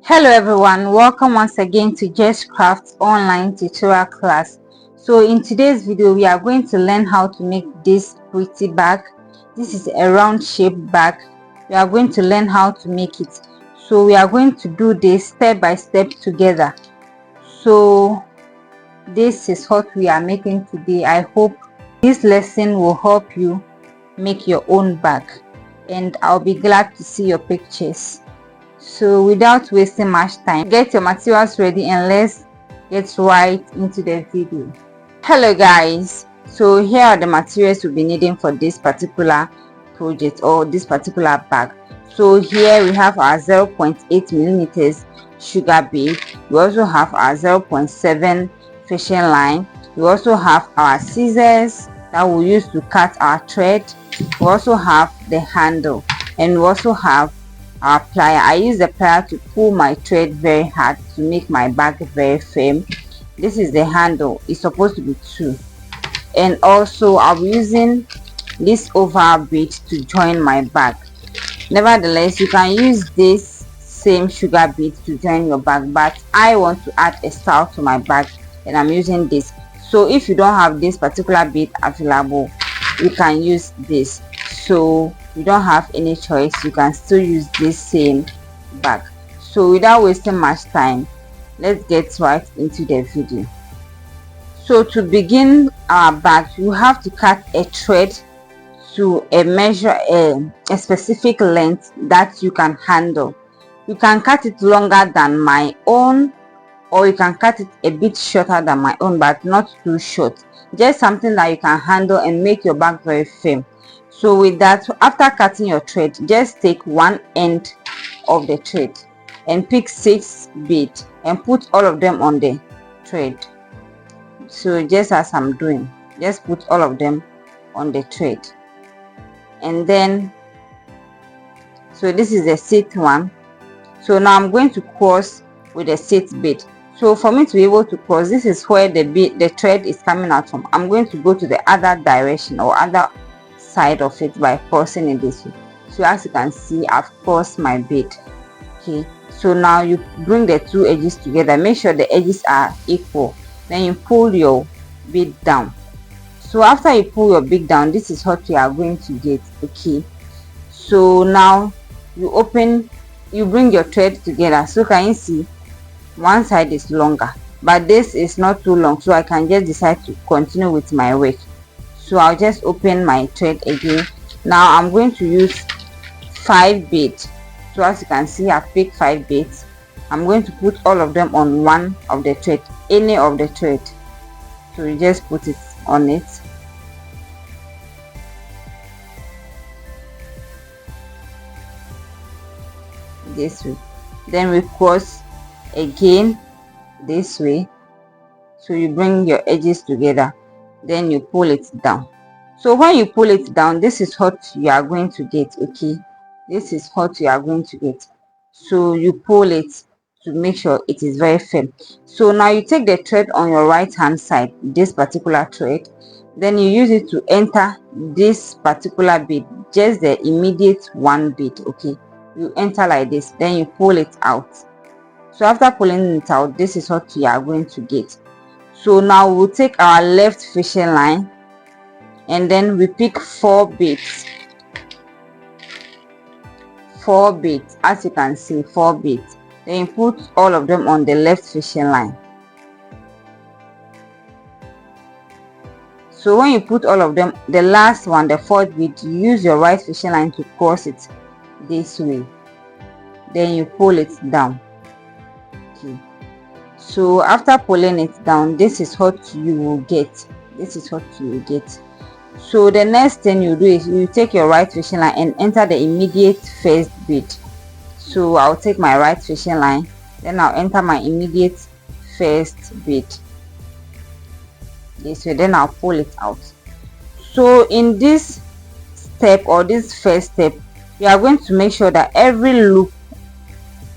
Hello everyone, welcome once again to Just Craft online tutorial class. So in today's video we are going to learn how to make this pretty bag. This is a round shaped bag. We are going to learn how to make it. So we are going to do this step by step together. So this is what we are making today. I hope this lesson will help you make your own bag, and I'll be glad to see your pictures. So without wasting much time, get your materials ready and let's get right into the video. Hello guys, so here are the materials we'll be needing for this particular project or this particular bag. So here we have our 0.8 millimeters sugar bead. We also have our 0.7 fishing line. We also have our scissors that we'll use to cut our thread. We also have the handle, and we also have our plier. I use the plier to pull my thread very hard to make my bag very firm. This is the handle. It's supposed to be 2, and also I'll be using this oval bead to join my bag. Nevertheless, you can use this same sugar bead to join your bag, but I want to add a style to my bag and I'm using this. So if you don't have this particular bead available, you can use this. So you don't have any choice, you can still use this same bag. So without wasting much time, let's get right into the video. So to begin our bag, you have to cut a thread to a specific length that you can handle. You can cut it longer than my own, or you can cut it a bit shorter than my own, but not too short. Just something that you can handle and make your bag very firm. So with that, after cutting your thread, just take one end of the thread and pick 6 beads and put all of them on the thread. So just as I'm doing, just put all of them on the thread. And then, so this is the 6th one. So now I'm going to cross with the 6th bead. So for me to be able to cross, this is where the thread is coming out from. I'm going to go to the other direction or other side of it by crossing it this way. So as you can see, I've crossed my bead. Okay, so now you bring the 2 edges together. Make sure the edges are equal. Then you pull your bead down. So after you pull your bead down, this is what you are going to get. Okay, so now you bring your thread together. So can you see one side is longer, but this is not too long, so I can just decide to continue with my work. So I'll just open my thread again. Now I'm going to use 5 beads. So as you can see, I've picked 5 beads. I'm going to put all of them on one of the thread, any of the thread. So you just put it on it. This way. Then we cross again this way. So you bring your edges together, then you pull it down. So when you pull it down, this is what you are going to get. Okay, this is what you are going to get. So you pull it to make sure it is very firm. So now you take the thread on your right hand side, this particular thread, then you use it to enter this particular bead, just the immediate one bead. Okay, you enter like this, then you pull it out. So after pulling it out, this is what you are going to get. So now we'll take our left fishing line and then we pick 4 beads. 4 beads, as you can see, 4 beads. Then you put all of them on the left fishing line. So when you put all of them, the last one, the 4th bead, you use your right fishing line to cross it this way. Then you pull it down. Okay. So after pulling it down, this is what you will get. This is what you will get. So the next thing you do is you take your right fishing line and enter the immediate first bead. So I'll take my right fishing line, then I'll enter my immediate first bead this way, then I'll pull it out. So in this step or this first step, we are going to make sure that every loop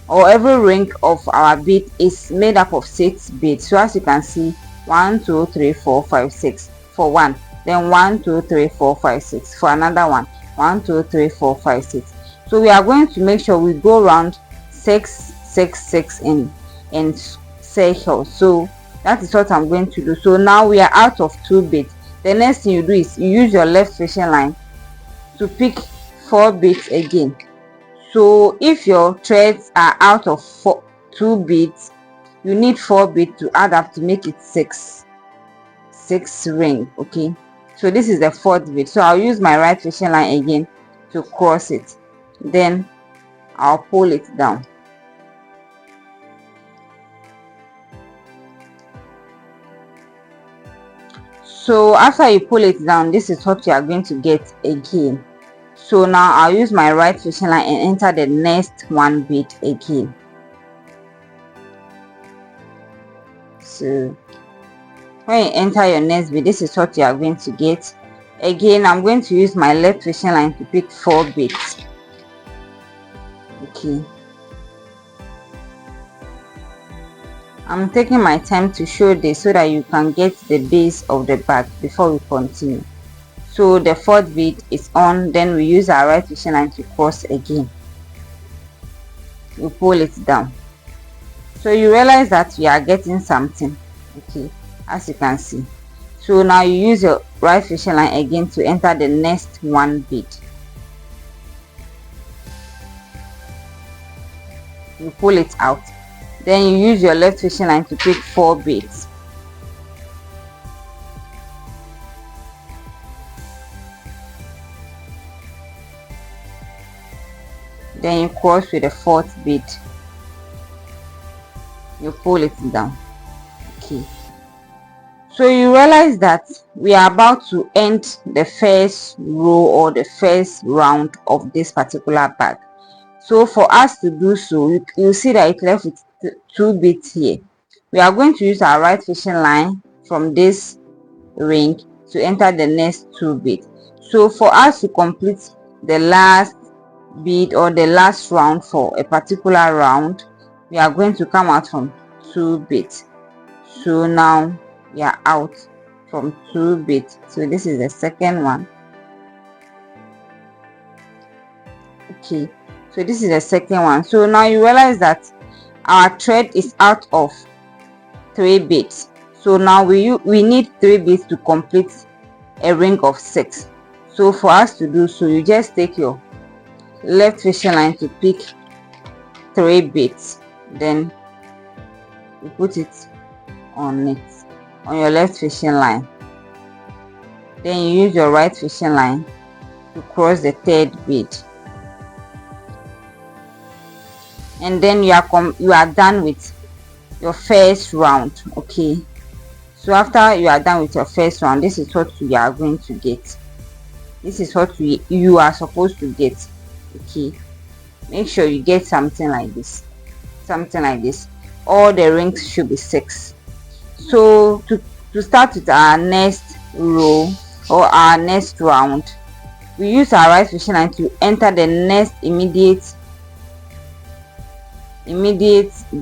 or every ring of our bead is made up of 6 beads. So as you can see, 1 2 3 4 5 6 for one, then 1 2 3 4 5 6 for another one, 1 2 3 4 5 6. So we are going to make sure we go around 6 6 in circle. So that is what I'm going to do. So now we are out of 2 beads. The next thing you do is you use your left fishing line to pick 4 beads again. So if your threads are out of 2 beads, you need 4 beads to add up to make it 6 ring. Okay, so this is the 4th bead. So I'll use my right fishing line again to cross it, then I'll pull it down. So after you pull it down, this is what you are going to get again. So now I'll use my right fishing line and enter the next 1 bead again. So when you enter your next bead, this is what you are going to get. Again, I'm going to use my left fishing line to pick 4 beads. Okay, I'm taking my time to show this so that you can get the base of the bag before we continue. So the 4th bead is on, then we use our right fishing line to cross again. We pull it down. So you realize that we are getting something, okay, as you can see. So now you use your right fishing line again to enter the next 1 bead. You pull it out, then you use your left fishing line to pick 4 beads. Then you cross with the 4th bead. You pull it down. Okay, so you realize that we are about to end the first row or the first round of this particular bag. So for us to do so, you see that it left with 2 beads here. We are going to use our right fishing line from this ring to enter the next 2 beads. So for us to complete the last bead or the last round for a particular round, we are going to come out from 2 beads. So now we are out from 2 beads. So this is the second one. Okay, so this is the second one. So now you realize that our thread is out of 3 beads. So now we need 3 beads to complete a ring of 6. So for us to do so, you just take your left fishing line to pick 3 beads, then you put it on your left fishing line. Then you use your right fishing line to cross the 3rd bead, and then you are done with your first round. Okay, so after you are done with your first round, this is what you are going to get. This is what you are supposed to get. Okay, make sure you get something like this. All the rings should be 6. So to start with our next row or our next round, we use our right fishing line to enter the next immediate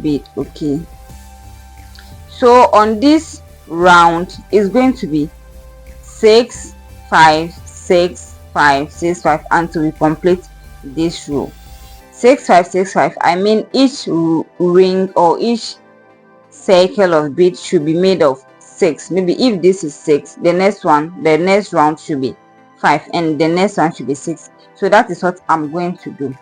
bead. Okay, so on this round is going to be 6 5 6 5 6 5 until we complete this row. 6 5 6 5, I mean each ring or each circle of beads should be made of 6. Maybe if this is 6, the next round should be 5, and the next one should be 6. So that is what I'm going to do.